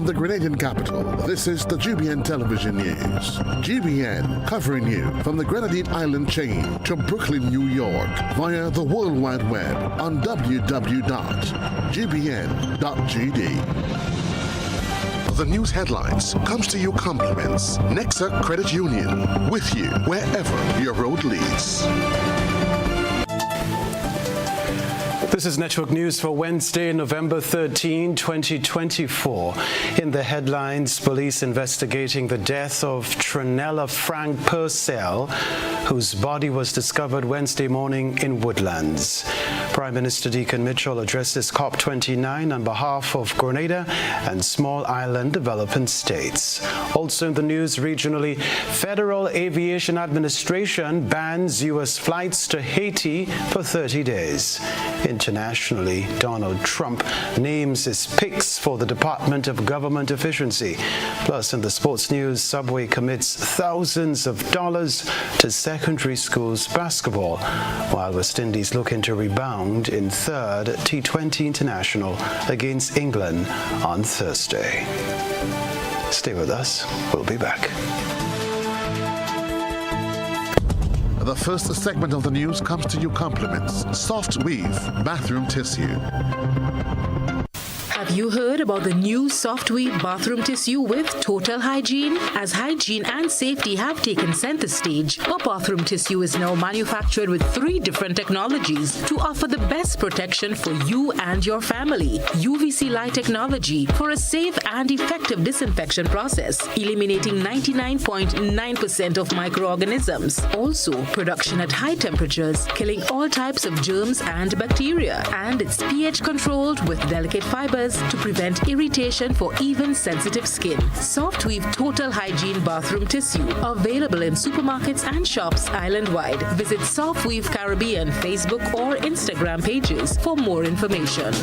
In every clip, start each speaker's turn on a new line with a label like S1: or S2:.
S1: From the Grenadian capital, this is the GBN television news. GBN covering you from the Grenadine Island chain to Brooklyn, New York via the World Wide Web on www.gbn.gd. The news headlines comes to you compliments Nexa Credit Union, with you wherever your road leads.
S2: This is Network News for Wednesday, November 13, 2024. In the headlines, police investigating the death of Trinella Frank Purcell, whose body was discovered Wednesday morning in Woodlands. Prime Minister Deacon Mitchell addresses COP29 on behalf of Grenada and Small Island developing states. Also in the news regionally, Federal Aviation Administration bans U.S. flights to Haiti for 30 days. Internationally, Donald Trump names his picks for the Department of Government Efficiency. Plus, in the sports news, Subway commits thousands of dollars to secondary schools basketball, while West Indies looking to rebound in third T20 International against England on Thursday. Stay with us. We'll be back.
S1: The first segment of the news comes to you compliments Soft Weave Bathroom Tissue.
S3: Have you heard about the new Soft Weave bathroom tissue with total hygiene? As hygiene and safety have taken center stage, our bathroom tissue is now manufactured with 3 different technologies to offer the best protection for you and your family. UVC light technology for a safe and effective disinfection process, eliminating 99.9% of microorganisms. Also, production at high temperatures, killing all types of germs and bacteria. And it's pH controlled with delicate fibers to prevent irritation for even sensitive skin. Soft Weave Total Hygiene Bathroom Tissue, available in supermarkets and shops island-wide. Visit Soft Weave Caribbean Facebook or Instagram pages for more information.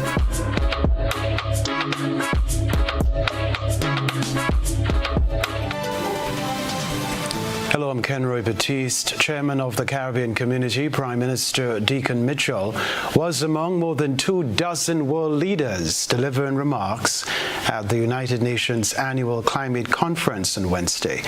S2: Hello, I'm Kenroy Baptiste, Chairman of the Caribbean Community. Prime Minister Deacon Mitchell was among more than 24 world leaders delivering remarks at the United Nations Annual Climate Conference on Wednesday,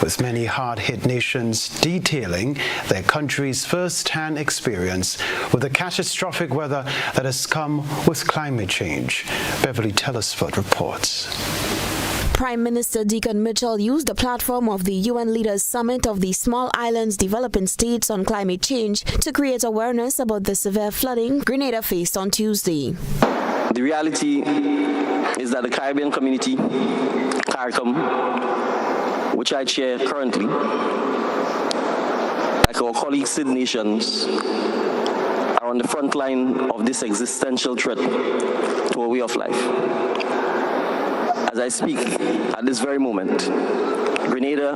S2: with many hard-hit nations detailing their country's first-hand experience with the catastrophic weather that has come with climate change. Beverly Telesford reports.
S4: Prime Minister Deacon Mitchell used the platform of the UN Leaders Summit of the Small Islands Developing States on climate change to create awareness about the severe flooding Grenada faced on Tuesday.
S5: The reality is that the Caribbean Community, CARICOM, which I chair currently, like our colleagues in nations, are on the front line of this existential threat to our way of life. As I speak at this very moment, Grenada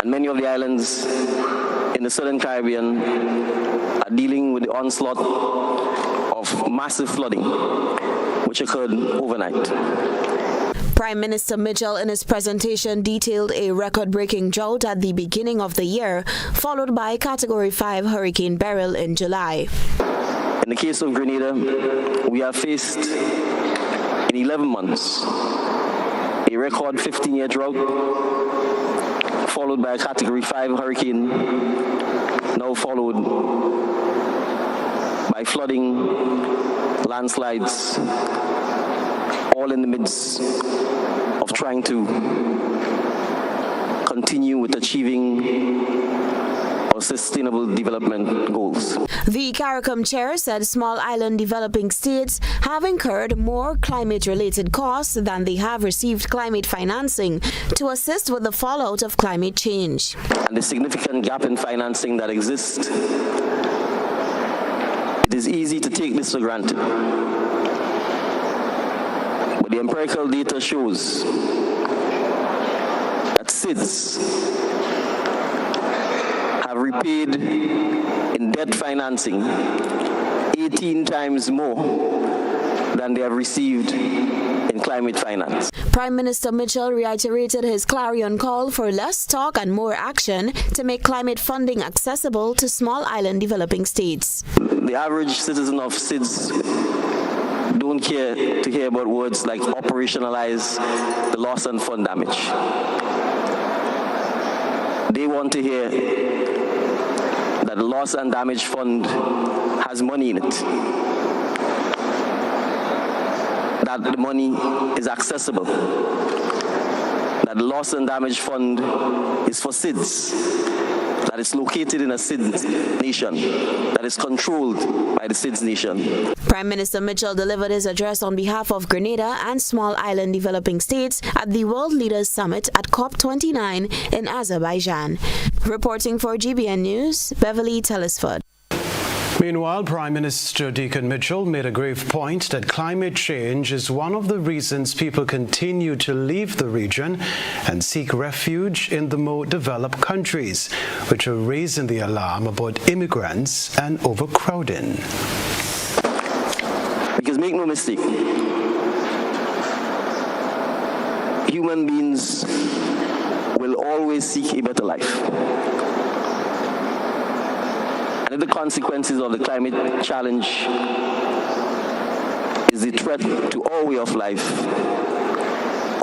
S5: and many of the islands in the Southern Caribbean are dealing with the onslaught of massive flooding, which occurred overnight.
S4: Prime Minister Mitchell in his presentation detailed a record-breaking drought at the beginning of the year, followed by Category 5 Hurricane Beryl in July.
S5: In the case of Grenada, we have faced in 11 months, a record 15-year drought, followed by a Category 5 hurricane, now followed by flooding, landslides, all in the midst of trying to continue with achieving our sustainable development goals.
S4: The CARICOM chair said small island developing states have incurred more climate-related costs than they have received climate financing to assist with the fallout of climate change.
S5: And the significant gap in financing that exists, it is easy to take this for granted. But the empirical data shows that SIDS have repaid in debt financing 18 times more than they have received in climate finance.
S4: Prime Minister Mitchell reiterated his clarion call for less talk and more action to make climate funding accessible to small island developing states.
S5: The average citizen of SIDS don't don't care to hear about words like operationalize the loss and fund damage. They want to hear that the loss and damage fund has money in it, that the money is accessible, that the loss and damage fund is for SIDS, that it's located in a SIDS nation, that is controlled by the SIDS nation.
S4: Prime Minister Mitchell delivered his address on behalf of Grenada and small island developing states at the World Leaders Summit at COP29 in Azerbaijan. Reporting for GBN News, Beverly Telesford.
S2: Meanwhile, Prime Minister Deacon Mitchell made a grave point that climate change is one of the reasons people continue to leave the region and seek refuge in the more developed countries, which are raising the alarm about immigrants and overcrowding.
S5: Because make no mistake, human beings will always seek a better life. And if the consequences of the climate challenge is the threat to our way of life,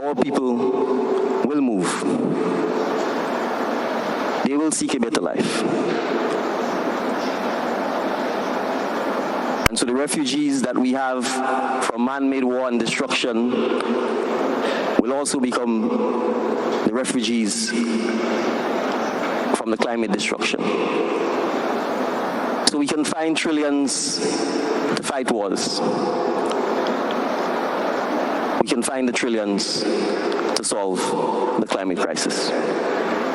S5: all people will move. They will seek a better life. And so the refugees that we have from man-made war and destruction will also become the refugees from the climate destruction. So we can find trillions to fight wars. We can find the trillions to solve the climate crisis.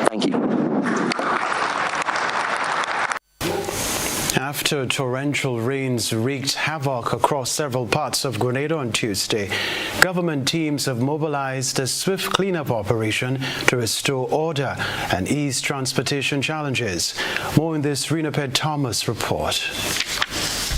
S5: Thank you.
S2: After torrential rains wreaked havoc across several parts of Grenada on Tuesday, government teams have mobilized a swift cleanup operation to restore order and ease transportation challenges. More in this Renaped Thomas report.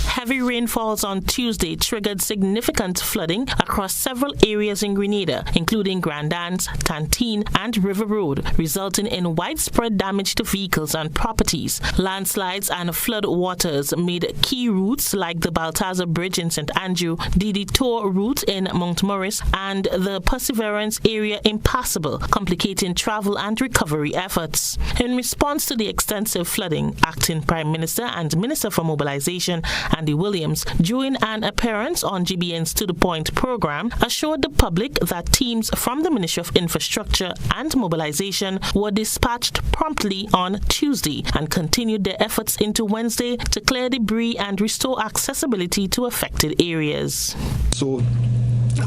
S6: Heavy rainfalls on Tuesday triggered significant flooding across several areas in Grenada, including Grand Anse, Tantine, and River Road, resulting in widespread damage to vehicles and properties. Landslides and flood waters made key routes like the Baltazar Bridge in St. Andrew, the Detour route in Mount Morris, and the Perseverance area impassable, complicating travel and recovery efforts. In response to the extensive flooding, Acting Prime Minister and Minister for Mobilization Andy Williams, during an appearance on GBN's To The Point program, assured the public that teams from the Ministry of Infrastructure and Mobilization were dispatched promptly on Tuesday and continued their efforts into Wednesday to clear debris and restore accessibility to affected areas.
S7: So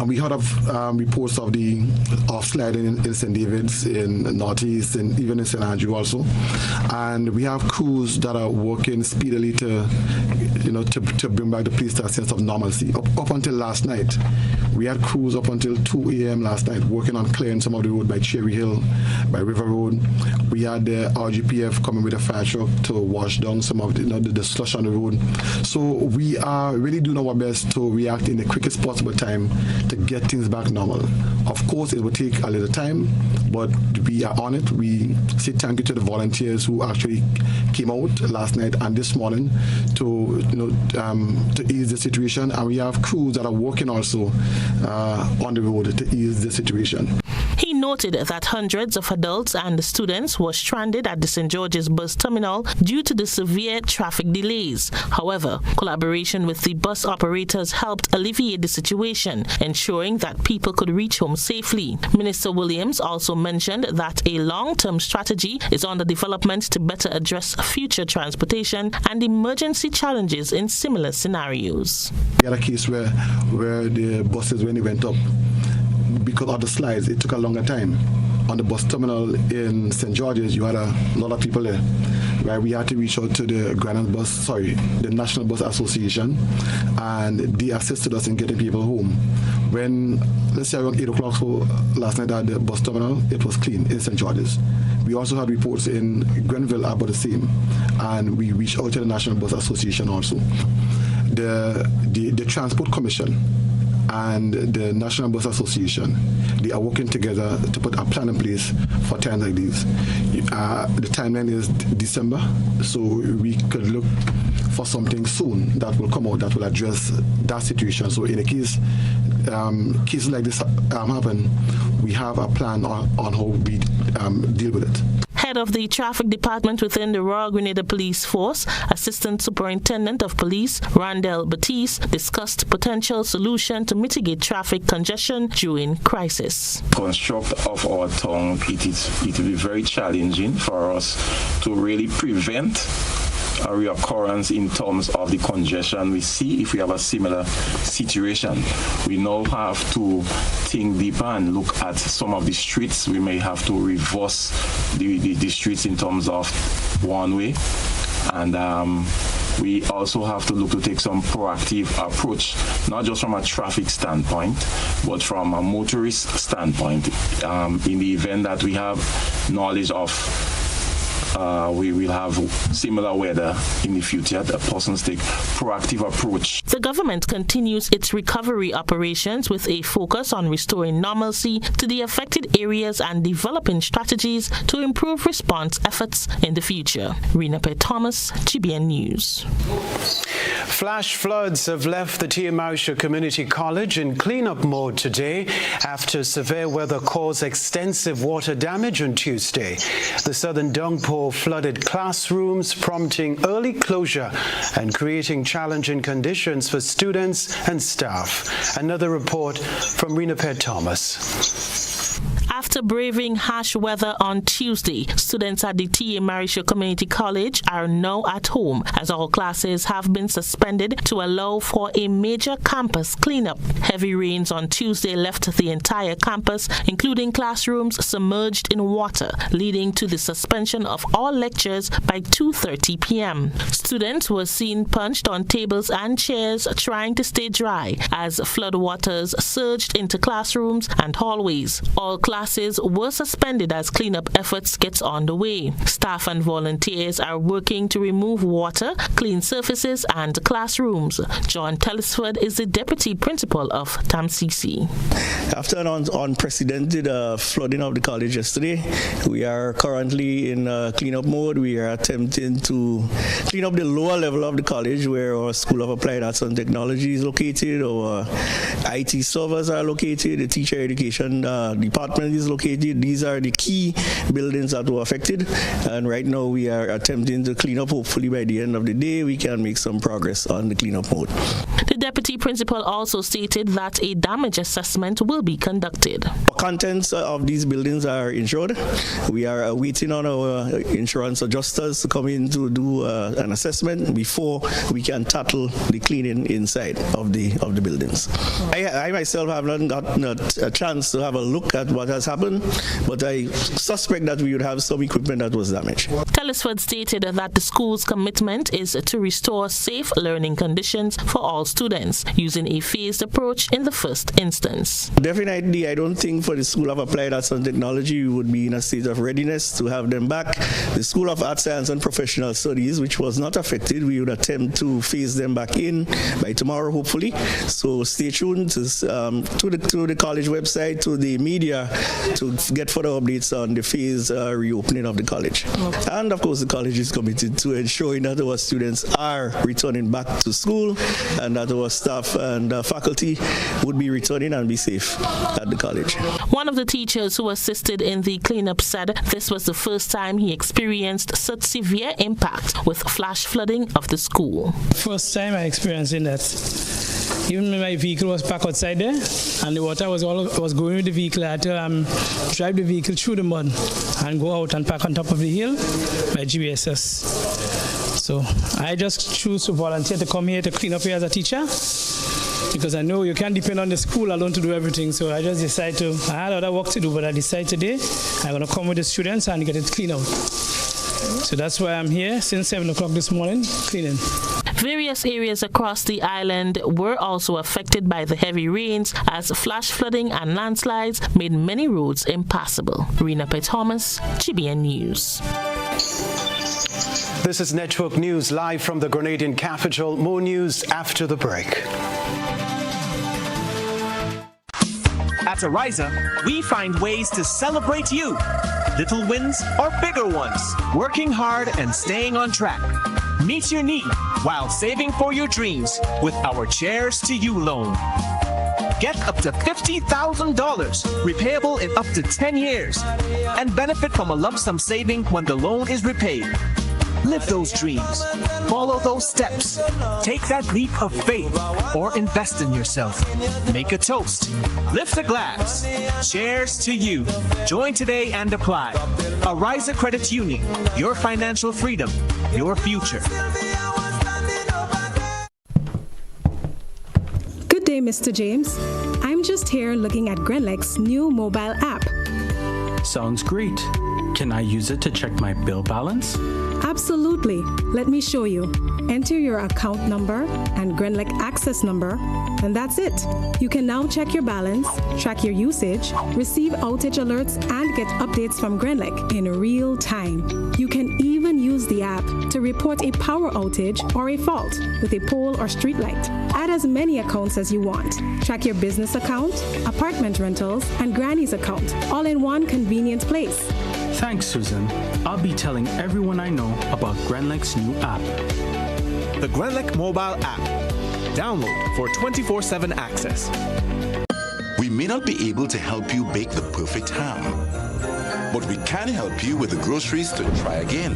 S7: we heard of reports of the sliding in St. David's, in Northeast, and even in St. Andrew also. And we have crews that are working speedily to bring back the place to a sense of normalcy. Up until last night, we had crews up until 2 a.m. last night working on clearing some of the road by Cherry Hill, by River Road. We had the RGPF coming with a fire truck to wash down some of the slush on the road. So we are really doing our best to react in the quickest possible time to get things back normal. Of course, it will take a little time, but we are on it. We say thank you to the volunteers who actually came out last night and this morning to ease the situation, and we have crews that are working also on the road to ease the situation.
S6: He noted that hundreds of adults and students were stranded at the St. George's bus terminal due to the severe traffic delays. However, collaboration with the bus operators helped alleviate the situation, ensuring that people could reach home safely. Minister Williams also mentioned that a long-term strategy is under development to better address future transportation and emergency challenges in similar scenarios.
S7: We had a case where the buses, when they went up, because of the slides, it took a longer time. On the bus terminal in St. George's, you had a lot of people there. Right, we had to reach out to the the National Bus Association, and they assisted us in getting people home. When, let's say around 8 o'clock last night at the bus terminal, it was clean in St. George's. We also had reports in Grenville about the same, and we reached out to the National Bus Association also. The Transport Commission and the National Bus Association, they are working together to put a plan in place for times like these. The timeline is December, so we could look for something soon that will come out that will address that situation. So in a case cases like this happen, we have a plan on how we deal with it.
S6: Head of the traffic department within the Royal Grenada Police Force, Assistant Superintendent of Police Randall Baptiste, discussed potential solution to mitigate traffic congestion during crisis.
S8: Construct of our town, it will be very challenging for us to really prevent a reoccurrence in terms of the congestion we see if we have a similar situation. We now have to think deeper and look at some of the streets. We may have to reverse the streets in terms of one way, and we also have to look to take some proactive approach, not just from a traffic standpoint, but from a motorist standpoint. In the event that we have knowledge of we will have similar weather in the future, the persons take proactive approach.
S6: The government continues its recovery operations with a focus on restoring normalcy to the affected areas and developing strategies to improve response efforts in the future. Rena Thomas, GBN News.
S2: Flash floods have left the T.M. Community College in cleanup mode today after severe weather caused extensive water damage on Tuesday. The southern downpour flooded classrooms, prompting early closure and creating challenging conditions for students and staff. Another report from Rena Thomas.
S6: After braving harsh weather on Tuesday, students at the T.A. Marisha Community College are now at home as all classes have been suspended to allow for a major campus cleanup. Heavy rains on Tuesday left the entire campus, including classrooms, submerged in water, leading to the suspension of all lectures by 2:30 p.m. Students were seen punched on tables and chairs trying to stay dry as floodwaters surged into classrooms and hallways. All classes were suspended as cleanup efforts get underway. Staff and volunteers are working to remove water, clean surfaces and classrooms. John Tellisford is the deputy principal of Tamsisi.
S9: After an unprecedented flooding of the college yesterday, we are currently in cleanup mode. We are attempting to clean up the lower level of the college where our School of Applied Arts and Technology is located, our IT servers are located, the teacher education department is located. These are the key buildings that were affected, and right now we are attempting to clean up. Hopefully by the end of the day we can make some progress on the cleanup mode.
S6: The deputy principal also stated that a damage assessment will be conducted.
S9: The contents of these buildings are insured. We are waiting on our insurance adjusters to come in to do an assessment before we can tackle the cleaning inside of the buildings. I myself have not gotten a chance to have a look at what has happened, but I suspect that we would have some equipment that was damaged.
S6: Tellisford stated that the school's commitment is to restore safe learning conditions for all students, using a phased approach in the first instance.
S9: Definitely, I don't think for the School of Applied Arts and Technology we would be in a state of readiness to have them back. The School of Arts, Science and Professional Studies, which was not affected, we would attempt to phase them back in by tomorrow, hopefully. So stay tuned to the college website, to the media, to get further updates on the phased reopening of the college. And of course, the college is committed to ensuring that our students are returning back to school and that our staff and faculty would be returning and be safe at the college.
S6: One of the teachers who assisted in the cleanup said this was the first time he experienced such severe impact with flash flooding of the school.
S10: First time I experienced that. Even my vehicle was parked outside there, and the water was going with the vehicle. I had to drive the vehicle through the mud and go out and park on top of the hill by GBSS. So I just choose to volunteer to come here to clean up here as a teacher, because I know you can't depend on the school alone to do everything. So I just decided I had other work to do, but I decided today I'm going to come with the students and get it cleaned out. So that's why I'm here since 7 o'clock this morning, cleaning.
S6: Various areas across the island were also affected by the heavy rains as flash flooding and landslides made many roads impassable. Rena Thomas, GBN News.
S2: This is Network News live from the Grenadian capital. More news after the break.
S11: At Ariza, we find ways to celebrate you. Little wins or bigger ones. Working hard and staying on track. Meet your need while saving for your dreams with our Chairs to You loan. Get up to $50,000, repayable in up to 10 years, and benefit from a lump sum saving when the loan is repaid. Live those dreams. Follow those steps. Take that leap of faith or invest in yourself. Make a toast. Lift a glass. Cheers to you. Join today and apply. Ariza Credit Union. Your financial freedom. Your future.
S12: Good day, Mr. James. I'm just here looking at Grenlec's new mobile app.
S13: Sounds great. Can I use it to check my bill balance?
S12: Absolutely. Let me show you. Enter your account number and Grenlec access number, and that's it. You can now check your balance, track your usage, receive outage alerts, and get updates from Grenlec in real time. You can even use the app to report a power outage or a fault with a pole or street light. Add as many accounts as you want. Track your business account, apartment rentals, and Granny's account, all in one convenient place.
S13: Thanks, Susan. I'll be telling everyone I know about Grenlec's new app.
S11: The Grenlec mobile app. Download for 24/7 access.
S14: We may not be able to help you bake the perfect ham, but we can help you with the groceries to try again.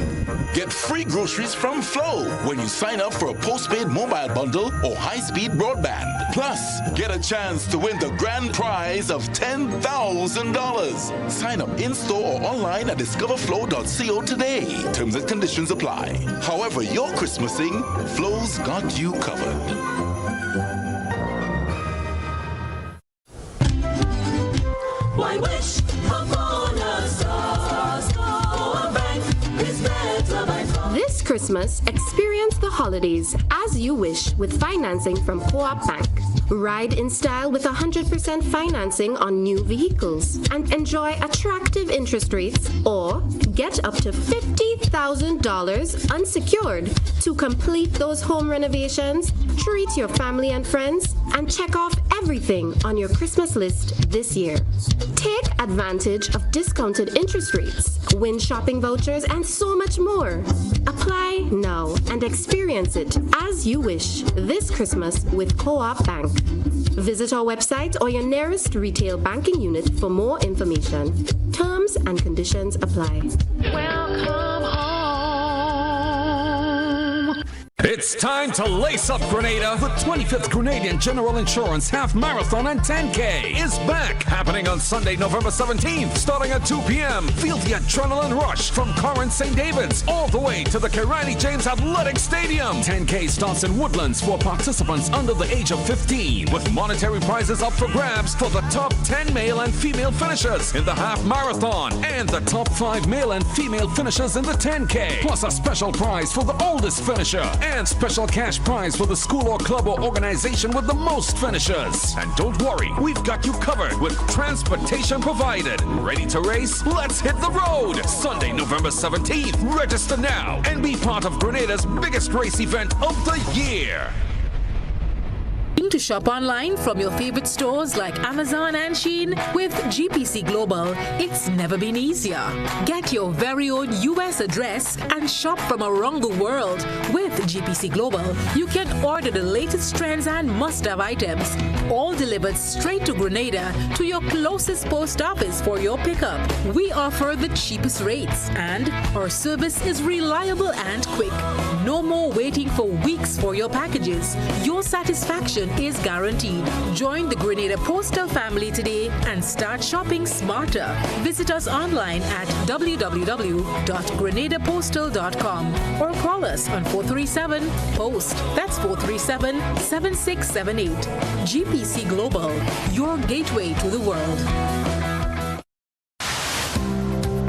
S14: Get free groceries from Flow when you sign up for a postpaid mobile bundle or high-speed broadband. Plus, get a chance to win the grand prize of $10,000. Sign up in-store or online at discoverflow.co today. Terms and conditions apply. However you're Christmasing, Flow's got you covered.
S15: Why wish upon a star? Our bank is better by far. This Christmas, experience the holidays as you wish with financing from Co-op Bank. Ride in style with 100% financing on new vehicles and enjoy attractive interest rates, or get up to $50,000 unsecured to complete those home renovations, treat your family and friends, and check off everything on your Christmas list this year. Take advantage of discounted interest rates, win shopping vouchers, and so much more. Apply now and experience it as you wish this Christmas with Co-op Bank. Visit our website or your nearest retail banking unit for more information. Terms and conditions apply.
S16: Welcome home. It's time to lace up, Grenada. The 25th Grenadian General Insurance Half Marathon and 10K is back, happening on Sunday, November 17th, starting at 2 p.m. Feel the adrenaline rush from Corinth St. David's all the way to the Kenroy James Athletic Stadium. 10K starts in Woodlands for participants under the age of 15, with monetary prizes up for grabs for the top 10 male and female finishers in the half marathon and the top 5 male and female finishers in the 10K, plus a special prize for the oldest finisher and special cash prize for the school or club or organization with the most finishers. And don't worry, we've got you covered with transportation provided. Ready to race? Let's hit the road! Sunday, November 17th. Register now and be part of Grenada's biggest race event of the year.
S3: To shop online from your favorite stores like Amazon and Shein with GPC Global, it's never been easier. Get your very own US address and shop from around the world. With GPC Global, you can order the latest trends and must-have items, all delivered straight to Grenada to your closest post office for your pickup. We offer the cheapest rates, and our service is reliable and quick. No more waiting for weeks for your packages. Your satisfaction is guaranteed. Join the Grenada Postal family today and start shopping smarter. Visit us online at www.grenadapostal.com or call us on 437-POST. That's 437-7678. GPC Global, your gateway to the world.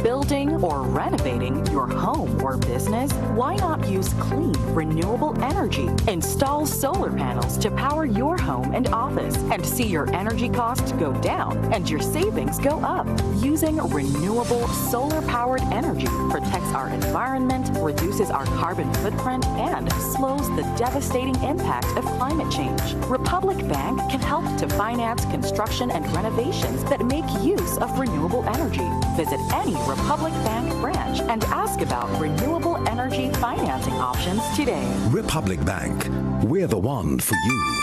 S17: Building or renovating your home or business? Why not use clean, renewable energy? Install solar panels to power your home and office and see your energy costs go down and your savings go up. Using renewable solar-powered energy protects our environment, reduces our carbon footprint, and slows the devastating impact of climate change. Republic Bank can help to finance construction and renovations that make use of renewable energy. Visit any Republic Bank branch and ask about renewable energy financing options today.
S18: Republic Bank, we're the one for you.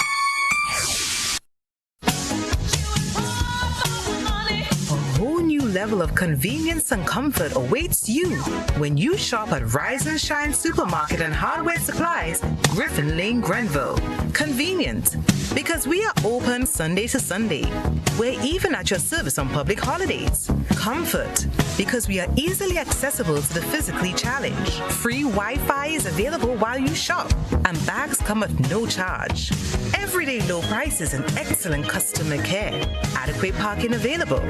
S19: Level of convenience and comfort awaits you when you shop at Rise and Shine Supermarket and Hardware Supplies, Griffin Lane, Grenville. Convenient, because we are open Sunday to Sunday. We're even at your service on public holidays. Comfort, because we are easily accessible to the physically challenged. Free Wi-Fi is available while you shop, and bags come at no charge. Everyday low prices and excellent customer care. Adequate parking available.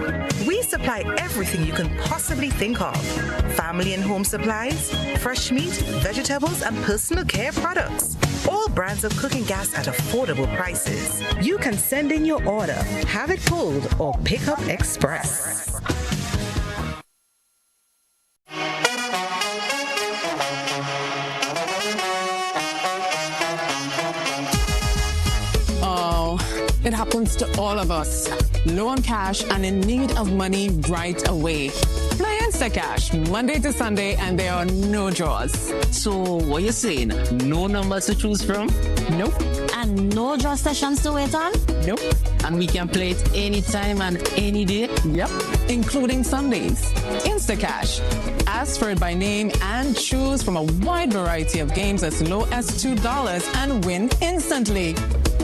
S19: We supply everything you can possibly think of. Family and home supplies, fresh meat, vegetables, and personal care products. All brands of cooking gas at affordable prices. You can send in your order, have it pulled, or pick up express.
S20: It happens to all of us. Low on cash and in need of money right away. Play Instacash Monday to Sunday and there are no draws.
S21: So what you saying? No numbers to choose from?
S20: Nope.
S21: And no draw sessions to wait on?
S20: Nope.
S21: And we can play it anytime and any day?
S20: Yep. Including Sundays. Instacash. Ask for it by name and choose from a wide variety of games as low as $2 and win instantly.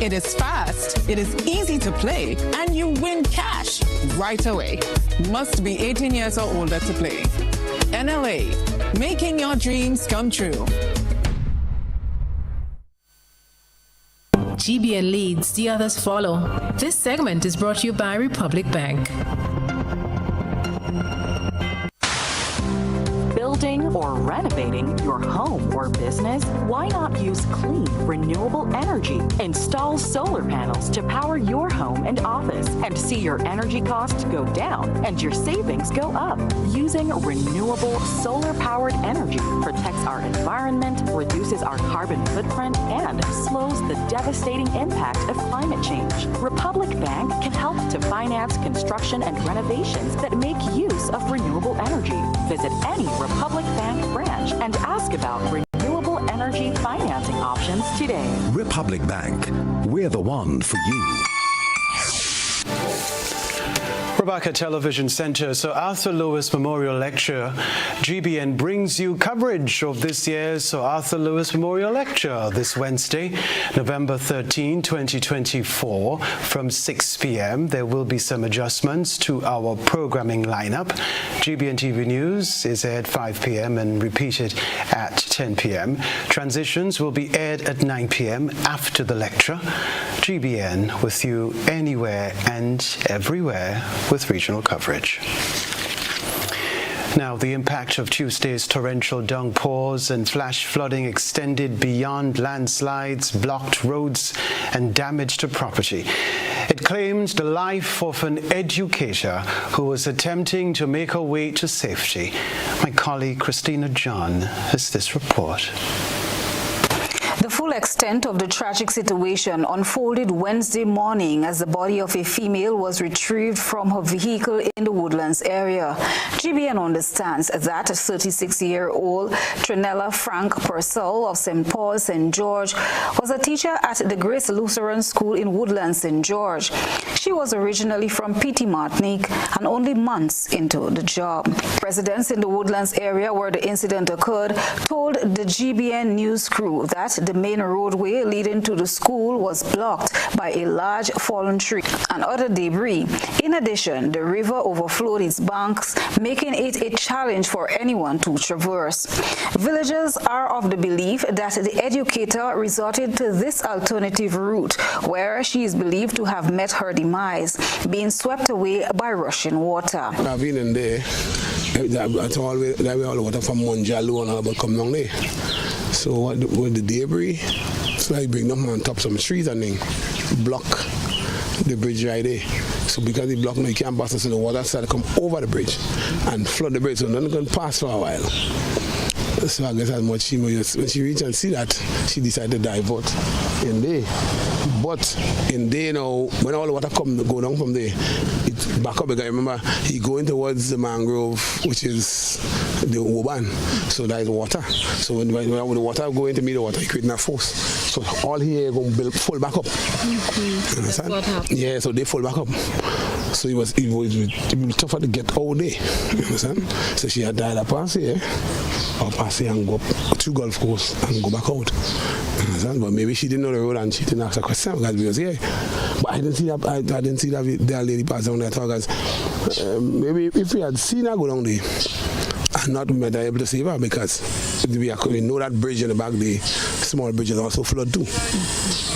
S20: It is fast, it is easy to play, and you win cash right away. Must be 18 years or older to play. NLA, making your dreams come true.
S3: GBN leads, the others follow. This segment is brought to you by Republic Bank.
S17: Building or renovating your home or business? Why not use clean, renewable energy? Install solar panels to power your home and office and see your energy costs go down and your savings go up. Using renewable solar-powered energy protects our environment, reduces our carbon footprint, and slows the devastating impact of climate change. Republic Bank can help to finance construction and renovations that make use of renewable energy. Visit any Republic Bank branch and ask about renewable energy financing options today.
S18: Republic Bank, we're the one for you.
S2: Rebecca Television Center, Sir Arthur Lewis Memorial Lecture. GBN brings you coverage of this year's Sir Arthur Lewis Memorial Lecture this Wednesday, November 13, 2024, from 6 p.m. There will be some adjustments to our programming lineup. GBN TV News is aired 5 p.m. and repeated at 10 p.m. Transitions will be aired at 9 p.m. after the lecture. GBN with you anywhere and everywhere with regional coverage. Now, the impact of Tuesday's torrential downpours and flash flooding extended beyond landslides, blocked roads, and damage to property. It claimed the life of an educator who was attempting to make her way to safety. My colleague Christina John has this report.
S22: The full extent of the tragic situation unfolded Wednesday morning as the body of a female was retrieved from her vehicle in the Woodlands area. GBN understands that 36-year-old Trinella Frank Purcell of St. Paul, St. George was a teacher at the Grace Lutheran School in Woodlands, St. George. She was originally from Petit Martinique and only months into the job. Residents in the Woodlands area where the incident occurred told the GBN news crew that the main roadway leading to the school was blocked by a large fallen tree and other debris. In addition, the river overflowed its banks, making it a challenge for anyone to traverse. Villagers are of the belief that the educator resorted to this alternative route, where she is believed to have met her demise, being swept away by rushing water.
S23: I've been in there. That's all the water from Monjalo and all about come down there. So with the debris, so I bring them on top some trees and then block the bridge right there. So because they block, you can't pass, so the water started to come over the bridge and flood the bridge, so nothing can pass for a while. So I guess as much she when she reached and see that, she decided to divert in there. But in there now, when all the water go down from there, it's back up again. Remember, he going towards the mangrove, which is the Oban. So there is water. So when the water go into me, the water creating a force. So all here going to fall back up.
S22: Mm-hmm. That's what happened.
S23: Yeah, so they fall back up. So it was tougher to get out there. You understand? So she had died pass here, or pass here and go up to Gulf Coast and go back out. You understand? But maybe she didn't know the road and she didn't ask a question because we was here. But I didn't see that. I didn't see that lady pass down there because maybe if we had seen her go down there and not been able to save her because we know that bridge in the back there, small bridges also flood too.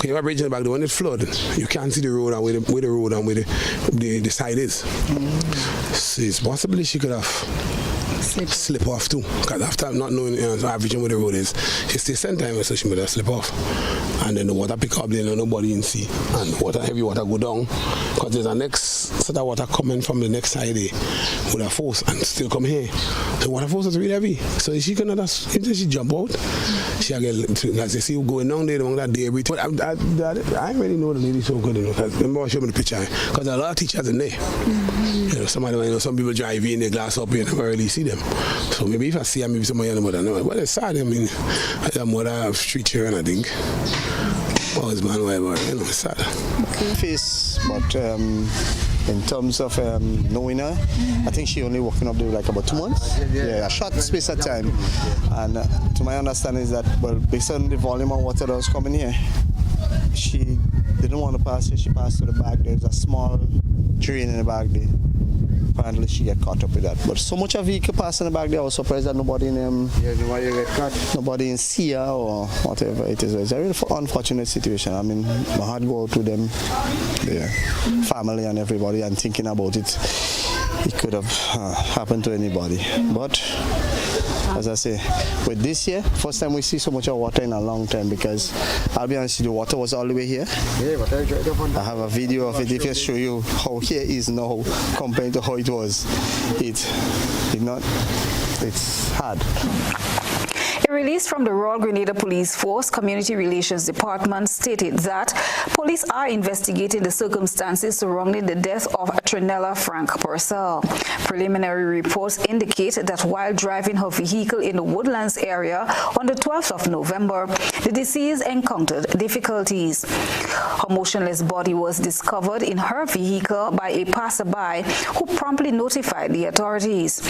S23: You have a bridge in the back there, when it flood, you can't see the road and where the road and where the side is. So it's possibly she could have slip off too, because after not knowing averaging where the road is, it's the same time so she might have slip off. And then the water pick up, then nobody in see, and heavy water go down, because there's a next set of water coming from the next side there with a force and still come here. The water force is really heavy, so she cannot if she jump out, she get, as you see going down there among that debris. But I already know the lady so good, because remember I showed me the picture, because there are a lot of teachers in there. Some people drive in, they glass up, you never really see them. So maybe if I see her, maybe somebody on the mother know. But it's sad, I mean, the mother of street children, I think. Oh, it's man, whatever, it's sad.
S1: Face, but in terms of knowing her, I think she only working up there like about 2 months. Yeah, a short space of time. And to my understanding is that, well, based on the volume of water that was coming here, she didn't want to pass here. She passed to the back. There's a small drain in the back there. Apparently she get caught up with that. But so much of vehicle passing the back there, I was surprised that nobody in nobody get caught. Nobody in Sia or whatever it is. It's a really unfortunate situation. I mean, my heart go out to them, their family and everybody, and thinking about it. It could have happened to anybody. But as I say, with this year, first time we see so much of water in a long time, because I'll be honest, the water was all the way here. I have a video of it. If I show you how here is now compared to how it was, it's hard.
S22: A release from the Royal Grenada Police Force Community Relations Department stated that police are investigating the circumstances surrounding the death of Trinella Frank Purcell. Preliminary reports indicate that while driving her vehicle in the Woodlands area on the 12th of November, the deceased encountered difficulties. Her motionless body was discovered in her vehicle by a passerby who promptly notified the authorities.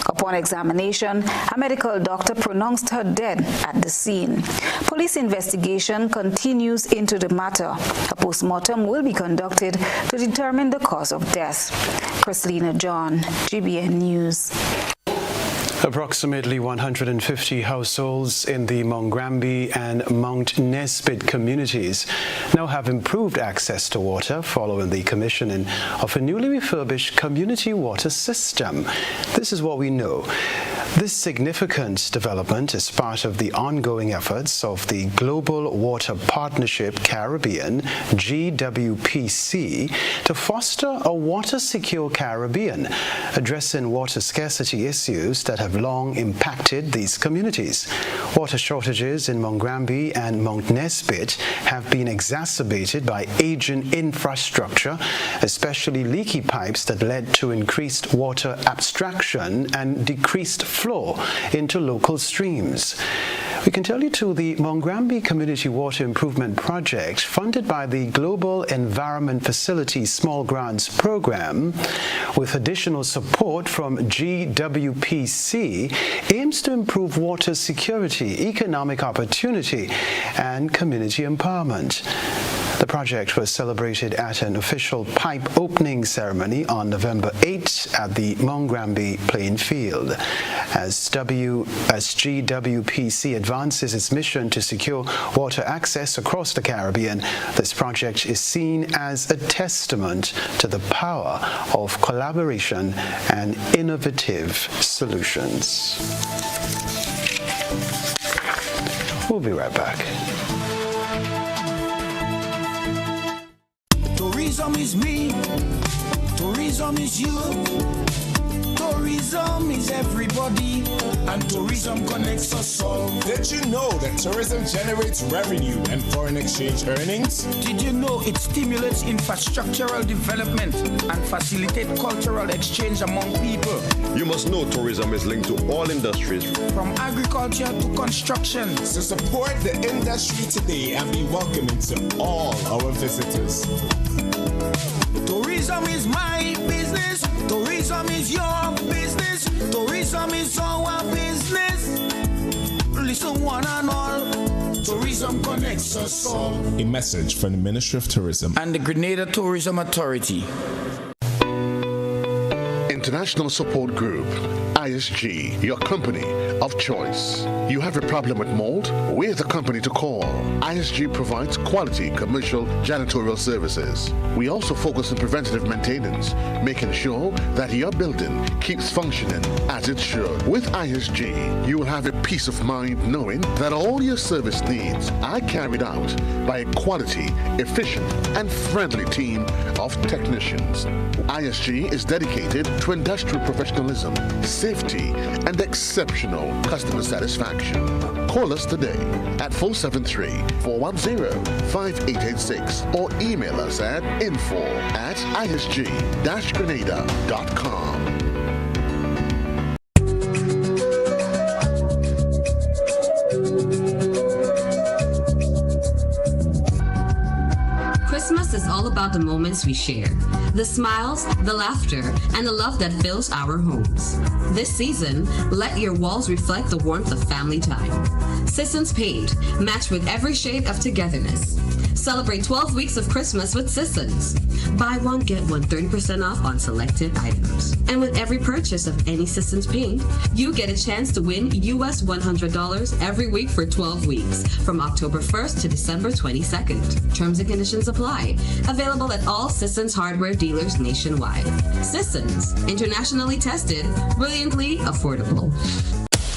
S22: Upon examination, a medical doctor pronounced her dead at the scene. Police investigation continues into the matter. A post-mortem will be conducted to determine the cause of death. Christina John, GBN News.
S2: Approximately 150 households in the Mongrambi and Mount Nesbitt communities now have improved access to water following the commissioning of a newly refurbished community water system. This is what we know. This significant development is part of the ongoing efforts of the Global Water Partnership Caribbean, GWPC, to foster a water-secure Caribbean, addressing water scarcity issues that have long impacted these communities. Water shortages in Mongrambi and Mount Nesbitt have been exacerbated by aging infrastructure, especially leaky pipes that led to increased water abstraction and decreased flow into local streams. We can tell you too, the Mongrambi Community Water Improvement Project, funded by the Global Environment Facility Small Grants Program, with additional support from GWPC, aims to improve water security, economic opportunity, and community empowerment. The project was celebrated at an official pipe opening ceremony on November 8 at the Mongrambi playing field. As GWPC advances its mission to secure water access across the Caribbean, this project is seen as a testament to the power of collaboration and innovative solutions. We'll be right back.
S4: Tourism is me, tourism is you. Tourism is everybody, and tourism connects us all.
S5: Did you know that tourism generates revenue and foreign exchange earnings?
S4: Did you know it stimulates infrastructural development and facilitate cultural exchange among people?
S7: You must know tourism is linked to all industries,
S4: from agriculture to construction.
S5: So support the industry today and be welcoming to all our visitors.
S4: Tourism is my business. Tourism is your business. Tourism is our business. Listen one and all. Tourism connects us all.
S5: A message from the Ministry of Tourism
S4: and the Grenada Tourism Authority.
S24: International Support Group, ISG, your company of choice. You have a problem with mold? We're the company to call. ISG provides quality commercial janitorial services. We also focus on preventative maintenance, making sure that your building keeps functioning as it should. With ISG, you will have a peace of mind knowing that all your service needs are carried out by a quality, efficient, and friendly team of technicians. ISG is dedicated to industrial professionalism, safety, and exceptional customer satisfaction. Call us today at 473-410-5886 or email us at info@isg-grenada.com.
S25: Christmas is all about the moments we share, the smiles, the laughter, and the love that fills our homes. This season, let your walls reflect the warmth of family time. Sisson's Paint, match with every shade of togetherness. Celebrate 12 weeks of Christmas with Sisson's. Buy one, get one 30% off on selected items. And with every purchase of any Sisson's Paint, you get a chance to win US $100 every week for 12 weeks, from October 1st to December 22nd. Terms and conditions apply. Available at all Sisson's hardware dealers nationwide. Sisson's, internationally tested, brilliantly affordable.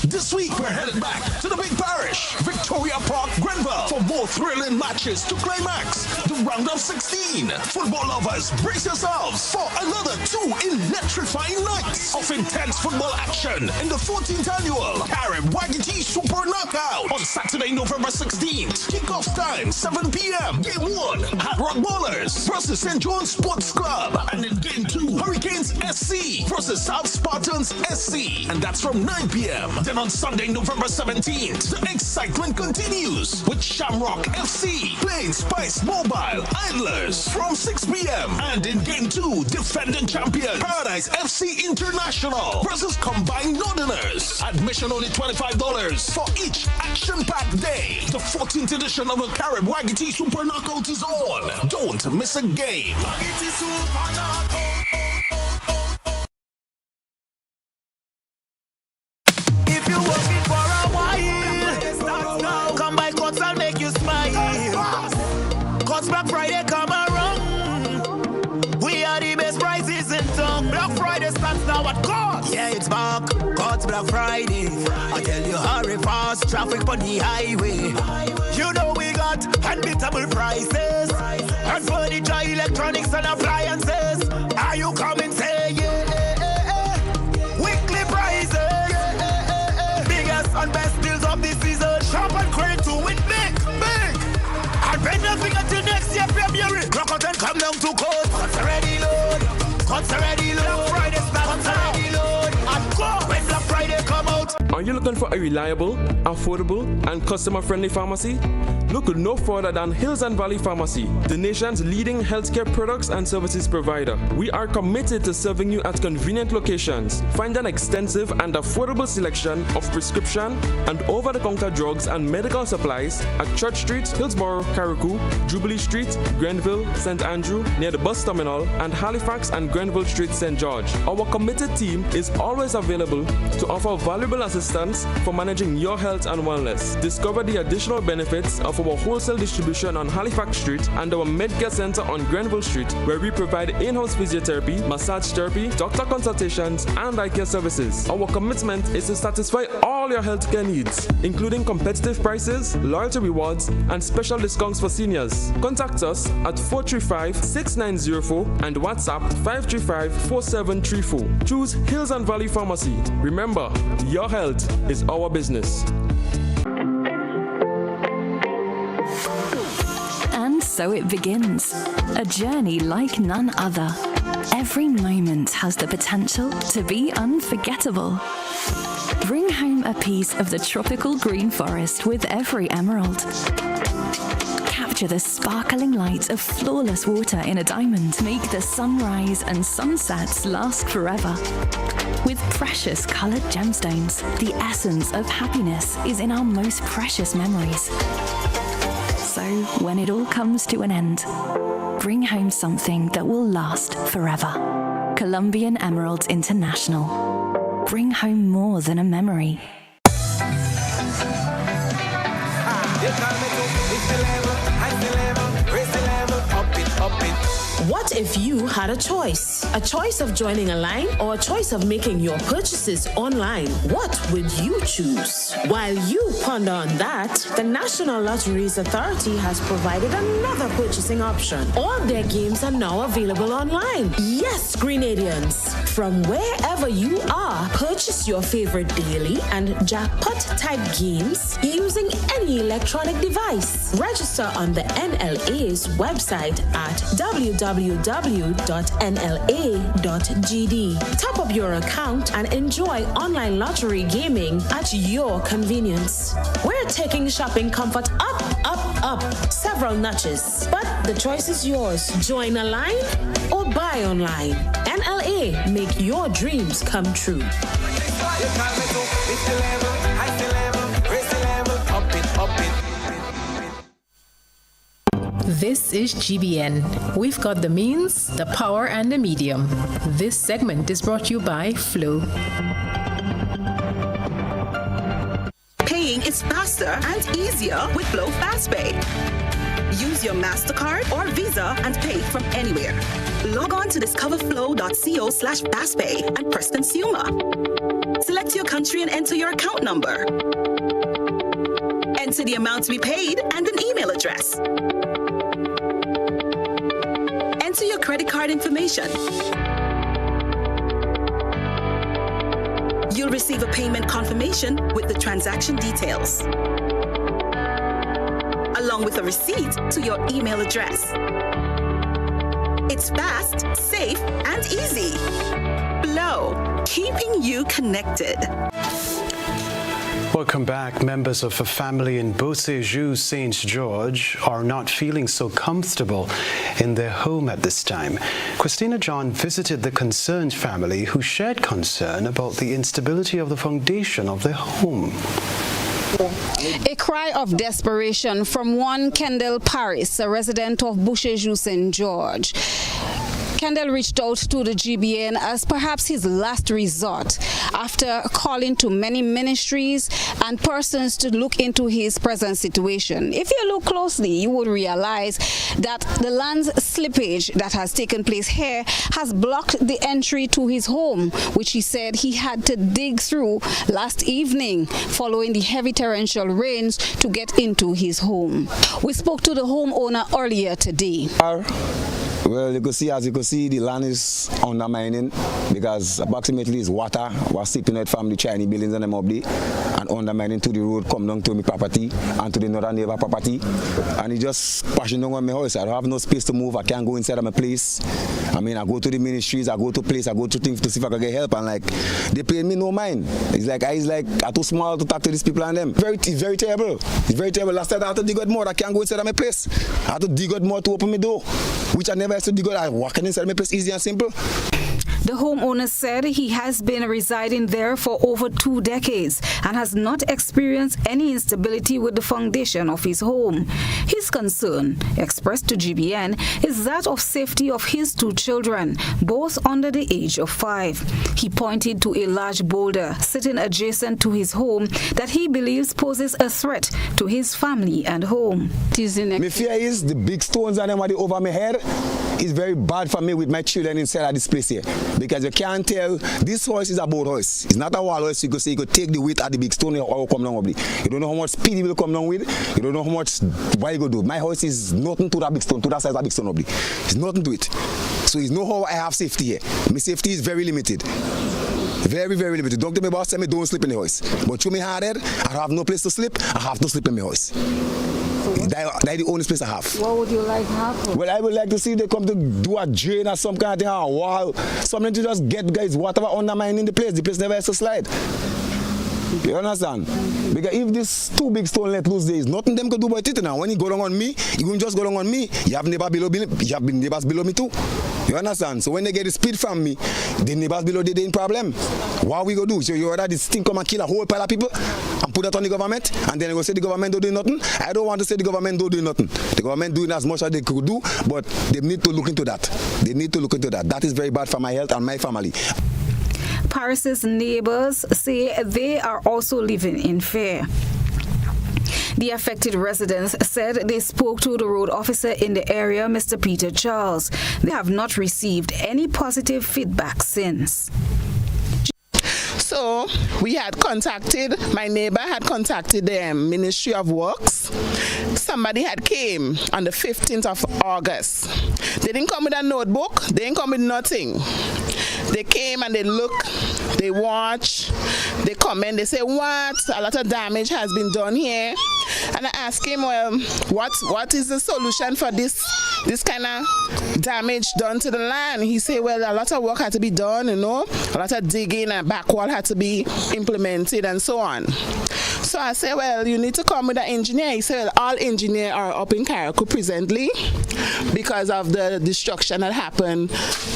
S26: This week, we're headed back to the big parish, Victoria Park, Grenville, for more thrilling matches to climax the round of 16. Football lovers, brace yourselves for another 2 electrifying nights of intense football action in the 14th annual Carib Wagiti Super Knockout on Saturday, November 16th. Kickoff time, 7 p.m. Game 1, Hard Rock Ballers versus St. John's Sports Club. And in Game 2, Hurricanes SC versus South Spartans SC. And that's from 9 p.m. Then on Sunday, November 17th, the excitement continues with Shamrock FC playing Spice Mobile Idlers from 6 p.m. And in Game 2, defending champions Paradise FC International versus Combined Northerners. Admission only $25 for each action-packed day. The 14th edition of the Carib Wagiti Super Knockout is on. Don't miss a game.
S4: Black Friday come around. We are the best prices in town. Black Friday starts now at cost. Yeah, it's back. God's Black Friday. I tell you, hurry fast. Traffic on the highway. You know we got unbeatable prices. And furniture, electronics, and appliances. Are you coming? Say yeah. Weekly prices. Biggest and best deals of the season. Shop and credit to win big. And pay nothing until next year, February. Rock out and come down to court. Cuts already load. Cuts already load. Black Friday start. Cuts already load. And go when Black Friday come out.
S27: Are you looking for a reliable, affordable, and customer-friendly pharmacy? Look no further than Hills and Valley Pharmacy, the nation's leading healthcare products and services provider. We are committed to serving you at convenient locations. Find an extensive and affordable selection of prescription and over-the-counter drugs and medical supplies at Church Street, Hillsborough, Carriacou, Jubilee Street, Grenville, St. Andrew, near the bus terminal, and Halifax and Grenville Street, St. George. Our committed team is always available to offer valuable assistance assistance for managing your health and wellness. Discover the additional benefits of our wholesale distribution on Halifax Street and our Medcare Center on Grenville Street, where we provide in-house physiotherapy, massage therapy, doctor consultations, and eye care services. Our commitment is to satisfy all your healthcare needs, including competitive prices, loyalty rewards, and special discounts for seniors. Contact us at 435-6904 and WhatsApp 535-4734. Choose Hills and Valley Pharmacy. Remember, your health is our business.
S6: And so it begins. A journey like none other. Every moment has the potential to be unforgettable. Bring home a piece of the tropical green forest with every emerald. Capture the sparkling light of flawless water in a diamond. Make the sunrise and sunsets last forever. With precious colored gemstones, the essence of happiness is in our most precious memories. So, when it all comes to an end, bring home something that will last forever. Colombian Emeralds International. Bring home more than a memory.
S8: What if you had a choice? A choice of joining a line or a choice of making your purchases online? What would you choose? While you ponder on that, the National Lotteries Authority has provided another purchasing option. All their games are now available online. Yes, Grenadians, from wherever you are, purchase your favorite daily and jackpot type games using any electronic device. Register on the NLA's website at www.nla.gd. Top up your account and enjoy online lottery gaming at your convenience. We're taking shopping comfort up several notches. But the choice is yours. Join a line or buy online. NLA, make your dreams come true.
S3: This is GBN. We've got the means, the power, and the medium. This segment is brought to you by Flow.
S9: Paying is faster and easier with Flow FastPay. Use your MasterCard or Visa and pay from anywhere. Log on to discoverflow.co/fastpay and press Consumer. Select your country and enter your account number. Enter the amount to be paid and an email address. Enter your credit card information. You'll receive a payment confirmation with the transaction details, along with a receipt to your email address. It's fast, safe, and easy. Flow, keeping you connected.
S2: Welcome back. Members of a family in Beauséjour, St. George are not feeling so comfortable in their home at this time. Christina John visited the concerned family, who shared concern about the instability of the foundation of their home.
S10: A cry of desperation from one Kendall Paris, a resident of Beauséjour, St. George. Kendall reached out to the GBN as perhaps his last resort after calling to many ministries and persons to look into his present situation. If you look closely, you would realize that the land slippage that has taken place here has blocked the entry to his home, which he said he had to dig through last evening following the heavy torrential rains to get into his home. We spoke to the homeowner earlier today.
S11: Well, as you can see, the land is undermining because approximately is water was seeping out from the Chinese buildings and them up there and undermining to the road, come down to my property and to the northern neighbor property. And it just passing down on my house. I don't have no space to move. I can't go inside of my place. I mean, I go to the ministries, I go to place, I go to things to see if I can get help, and like they pay me no mind. It's like I'm too small to talk to these people and them. It's very terrible. It's very terrible. Last time I had to dig out more. I can't go inside of my place. I had to dig out more to open my door, which I never had to dig out. I walk inside my place easy and simple.
S10: The homeowner said he has been residing there for over 2 decades and has not experienced any instability with the foundation of his home. His
S22: biggest concern, expressed to GBN, is that of safety of his 2 children, both under the age of 5. He pointed to a large boulder sitting adjacent to his home that he believes poses a threat to his family and home.
S11: My fear is the big stones and them over my head is very bad for me with my children inside of this place here. Because you can't tell, this horse is a boat horse. It's not a wall horse. You could say you could take the weight of the big stone or come down with it. You don't know how much speed it will come down with. You don't know how much what you go do. My horse is nothing to that big stone, to that size of that big stone. It's nothing to it. So it's no how I have safety here. My safety is very limited. Very, very limited. Don't tell me about saying me don't sleep in the house. But through me hard head, I have no place to sleep. I have to sleep in my house. That's the only place I have.
S22: What would you like to happen?
S11: Well, I would like to see they come to do a drain or some kind of thing, or a wall. Something to just get guys whatever undermining the place. The place never has to slide. You understand? Because if this 2 big stone let loose, there is nothing them can do about it now. When you go down on me, you won't just go down on me. You have neighbors below me. You have neighbors below me too. You understand? So when they get the speed from me, the neighbors below they in problem. What we go do? So you order this thing come and kill a whole pile of people and put that on the government, and then they go say the government don't do nothing. I don't want to say the government don't do nothing. The government doing as much as they could do, but they need to look into that. They need to look into that. That is very bad for my health and my family.
S22: Paris's neighbors say they are also living in fear. The affected residents said they spoke to the road officer in the area, Mr. Peter Charles. They have not received any positive feedback since.
S12: So we had contacted, my neighbor had contacted the Ministry of Works. Somebody had came on the 15th of August. They didn't come with a notebook, they didn't come with nothing. They came and they look, they watch, they comment, they say, what? A lot of damage has been done here. And I asked him, well, what is the solution for this kind of damage done to the land? He said, well, a lot of work had to be done, you know, a lot of digging and back wall had to be implemented and so on. So I said, well, you need to come with an engineer. He said, well, all engineers are up in Carriacou presently because of the destruction that happened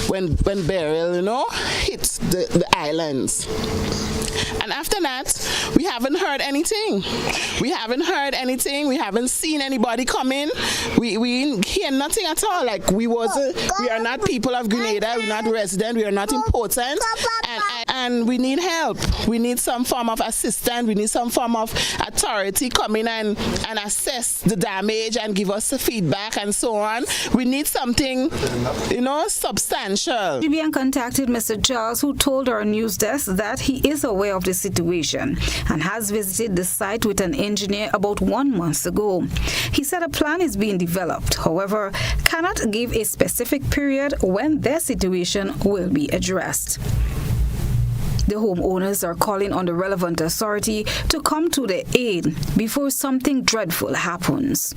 S12: when Beryl, you know, hit the islands. And after that, we haven't heard anything. We haven't heard anything. We haven't seen anybody come in. We hear nothing at all. Like we are not people of Grenada. We're not resident. We are not important. And we need help. We need some form of assistance. We need some form of authority come in and assess the damage and give us the feedback and so on. We need something, you know, substantial.
S22: GBN contacted Mr. Charles, who told our news desk that he is aware of the situation and has visited the site with an engineer about 1 month ago. He said a plan is being developed, however, cannot give a specific period when their situation will be addressed. The homeowners are calling on the relevant authority to come to their aid before something dreadful happens.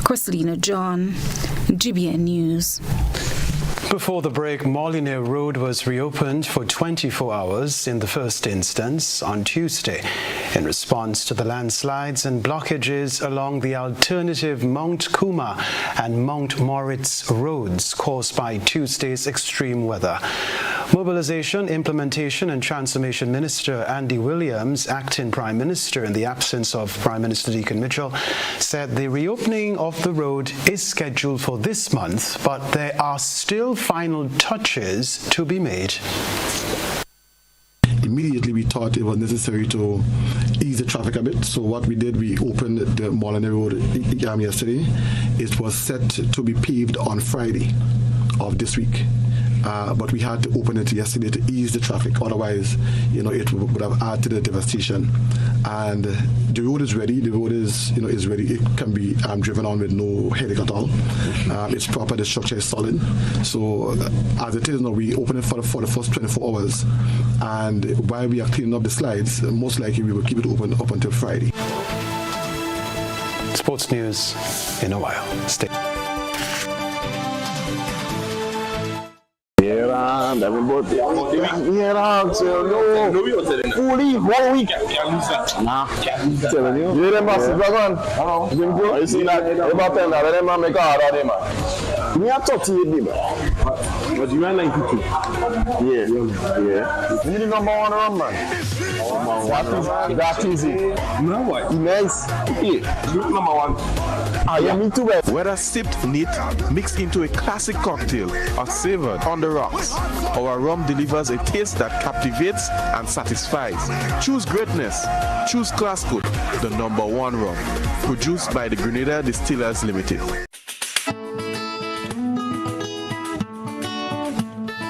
S22: Christelina John, GBN News.
S2: Before the break, Molyneux Road was reopened for 24 hours in the first instance on Tuesday in response to the landslides and blockages along the alternative Mount Kuma and Mount Moritz roads caused by Tuesday's extreme weather. Mobilization, Implementation and Transformation Minister Andy Williams, acting Prime Minister in the absence of Prime Minister Deacon Mitchell, said the reopening of the road is scheduled for this month, but there are still final touches to be made.
S13: Immediately we thought it was necessary to ease the traffic a bit. So what we did, we opened the Molyneux Road yesterday. It was set to be paved on Friday of this week. But we had to open it yesterday to ease the traffic. Otherwise, you know, it would have added to the devastation. And the road is ready. The road is ready. It can be driven on with no headache at all. It's proper. The structure is solid. So as it is now, we open it for the first 24 hours. And while we are cleaning up the slides, most likely we will keep it open up until Friday.
S2: Sports news in a while. Stay.
S14: Fully 1 week. Nah. Telling you. You them boss dragon. Hello. You see that? About 10 that them man make hard out there man. Me a 38 man. But you are 92. Yeah. You need the number 1 run man. That easy.
S15: No what?
S14: Immense.
S15: Group number 1.
S14: Me too, well.
S15: Whether sipped neat, mixed into a classic cocktail, or savored on the rocks, our rum delivers a taste that captivates and satisfies. Choose greatness. Choose Classcoat, the #1 rum. Produced by the Grenada Distillers Limited.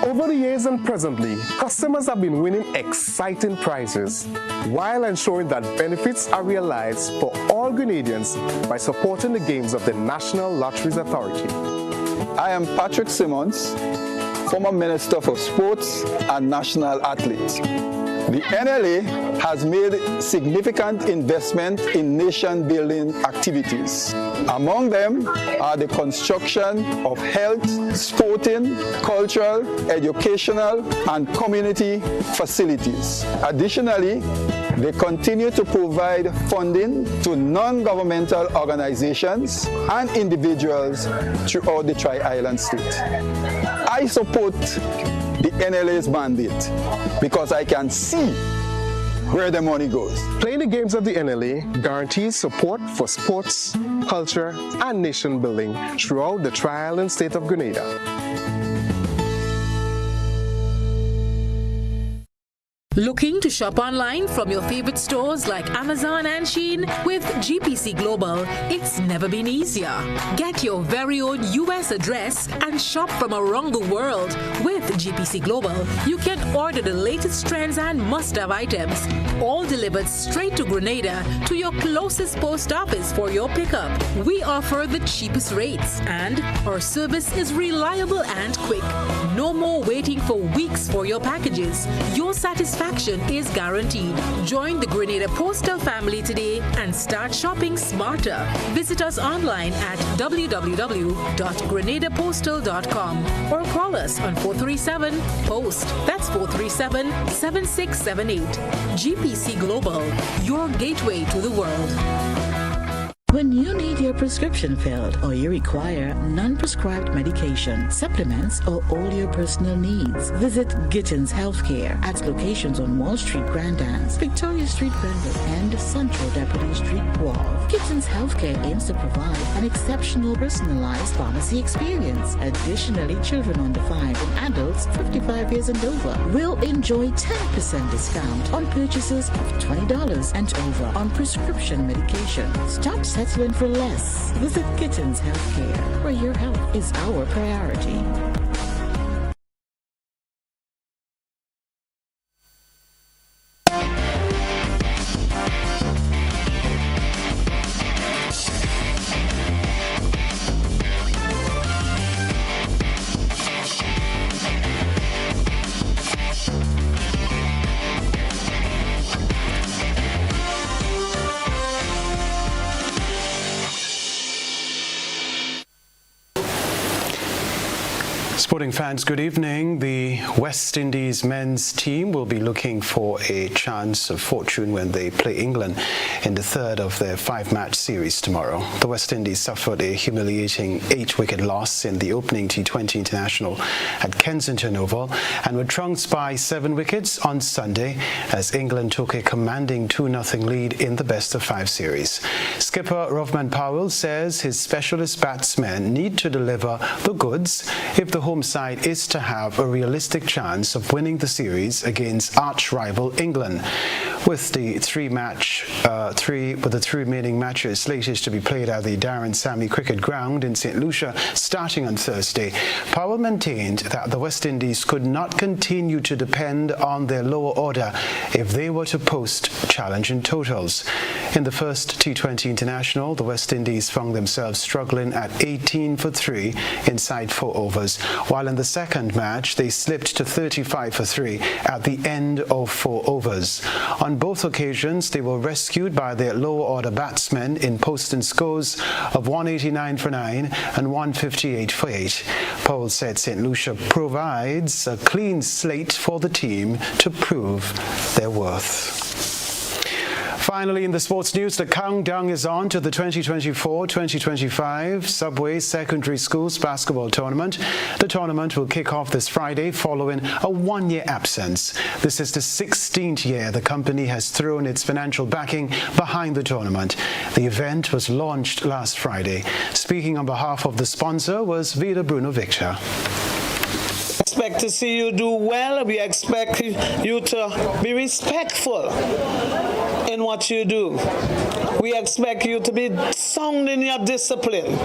S14: Over the years and presently, customers have been winning exciting prizes while ensuring that benefits are realized for all Grenadians by supporting the games of the National Lotteries Authority.
S16: I am Patrick Simmons, former Minister for Sports and National Athlete. The NLA has made significant investment in nation-building activities. Among them are the construction of health, sporting, cultural, educational, and community facilities. Additionally, they continue to provide funding to non-governmental organizations and individuals throughout the Tri-Island state. I support the NLA's mandate because I can see where the money goes.
S14: Playing the games of the NLA guarantees support for sports, culture, and nation building throughout the Tri-Island state of Grenada.
S3: Looking to shop online from your favorite stores like Amazon and Shein? With GPC Global, it's never been easier. Get your very own US address and shop from around the world. With GPC Global, you can order the latest trends and must-have items, all delivered straight to Grenada to your closest post office for your pickup. We offer the cheapest rates, and our service is reliable and quick. No more waiting for weeks for your packages. Your satisfaction is guaranteed. Join the Grenada Postal family today and start shopping smarter. Visit us online at www.grenadapostal.com or call us on 437-POST. That's 437-7678. GPC Global, your gateway to the world.
S17: When you need your prescription filled or you require non-prescribed medication, supplements, or all your personal needs, visit Gittins Healthcare at locations on Wall Street, Grandans, Victoria Street, Grenville, and Central Deputy Street, Wall. Gittins Healthcare aims to provide an exceptional personalized pharmacy experience. Additionally, children under 5 and adults 55 years and over will enjoy 10% discount on purchases of $20 and over on prescription medication. Stop settling for less. Visit Gittins Healthcare, where your health is our priority.
S2: Sporting fans, good evening. The West Indies men's team will be looking for a chance of fortune when they play England in the third of their 5-match series tomorrow. The West Indies suffered a humiliating 8-wicket loss in the opening T20 International at Kensington Oval and were trounced by 7 wickets on Sunday as England took a commanding 2-0 lead in the best-of-5 series. Skipper Rovman Powell says his specialist batsmen need to deliver the goods if the home side is to have a realistic chance of winning the series against arch-rival England. With the three remaining matches slated to be played at the Darren Sammy Cricket Ground in St. Lucia starting on Thursday, Powell maintained that the West Indies could not continue to depend on their lower order if they were to post challenging totals. In the first T20 International, the West Indies found themselves struggling at 18 for 3 inside 4 overs, while in the second match they slipped to 35 for 3 at the end of 4 overs. On both occasions, they were rescued by their lower order batsmen in posting scores of 189 for 9 and 158 for 8. Powell said St. Lucia provides a clean slate for the team to prove their worth. Finally, in the sports news, the countdown is on to the 2024-2025 Subway Secondary Schools Basketball Tournament. The tournament will kick off this Friday following a one-year absence. This is the 16th year the company has thrown its financial backing behind the tournament. The event was launched last Friday. Speaking on behalf of the sponsor was Vida Bruno Victor.
S1: Expect to see you do well. We expect you to be respectful in what you do. We expect you to be sound in your discipline.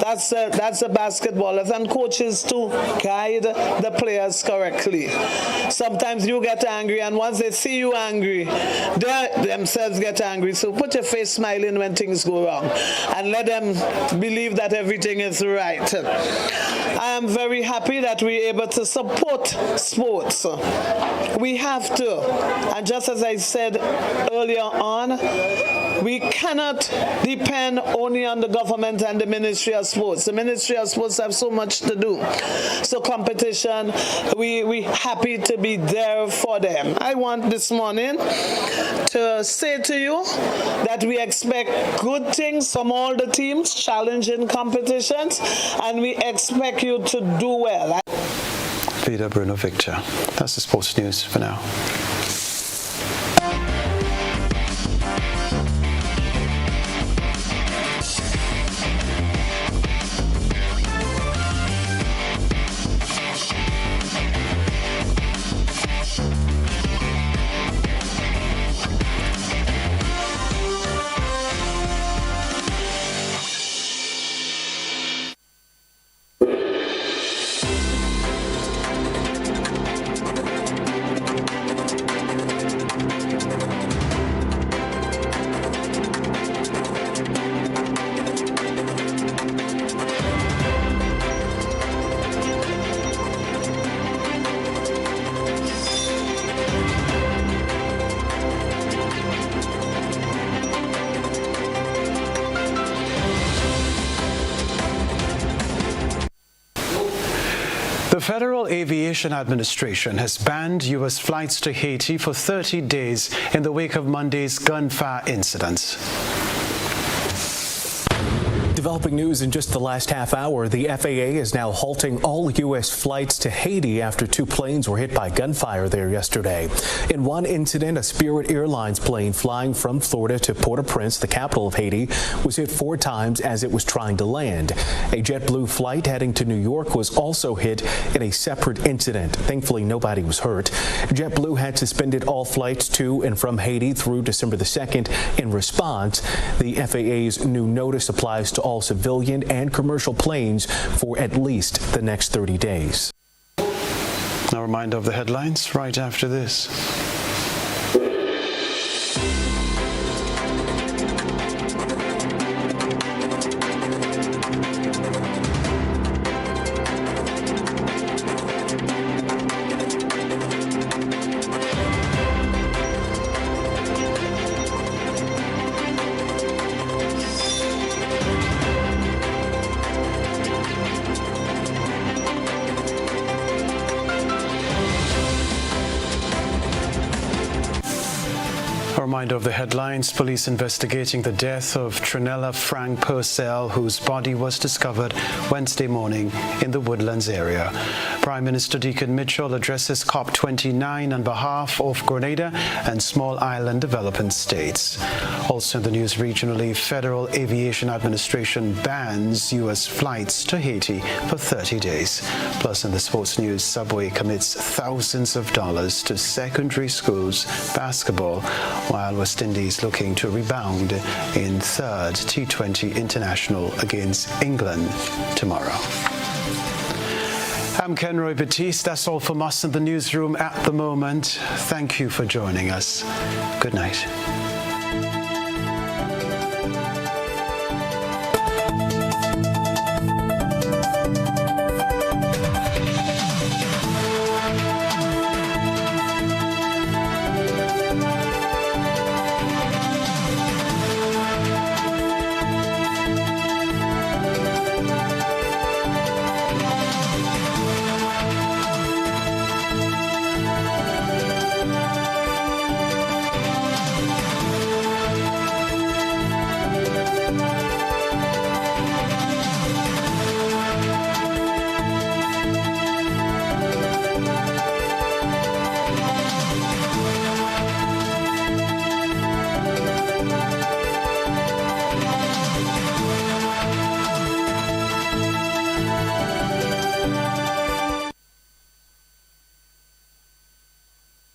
S1: That's the basketballers and coaches to guide the players correctly. Sometimes you get angry, and once they see you angry, they themselves get angry. So put your face smiling when things go wrong and let them believe that everything is right. I am very happy that we're able to support sports. We have to. And just as I said earlier on, we cannot depend only on the government and the Ministry of Sports. The Ministry of Sports have so much to do. So competition, we happy to be there for them. I want this morning to say to you that we expect good things from all the teams, challenging competitions, and we expect you to do well.
S2: Vida Bruno Victor. That's the sports news for now. The Federal Aviation Administration has banned U.S. flights to Haiti for 30 days in the wake of Monday's gunfire incidents.
S7: Developing news in just the last half hour, the FAA is now halting all U.S. flights to Haiti after two planes were hit by gunfire there yesterday. In one incident, a Spirit Airlines plane flying from Florida to Port-au-Prince, the capital of Haiti, was hit 4 times as it was trying to land. A JetBlue flight heading to New York was also hit in a separate incident. Thankfully, nobody was hurt. JetBlue had suspended all flights to and from Haiti through December the 2nd. In response, the FAA's new notice applies to all civilian and commercial planes for at least the next 30 days.
S2: A reminder of the headlines right after this. Reminder of the headlines. Police investigating the death of Trinella Frank Purcell, whose body was discovered Wednesday morning in the Woodlands area. Prime Minister Deacon Mitchell addresses COP29 on behalf of Grenada and Small Island developing states. Also in the news regionally, Federal Aviation Administration bans U.S. flights to Haiti for 30 days. Plus in the sports news, Subway commits thousands of dollars to secondary schools basketball, while West Indies looking to rebound in third T20 International against England tomorrow. I'm Kenroy Baptiste. That's all from us in the newsroom at the moment. Thank you for joining us. Good night.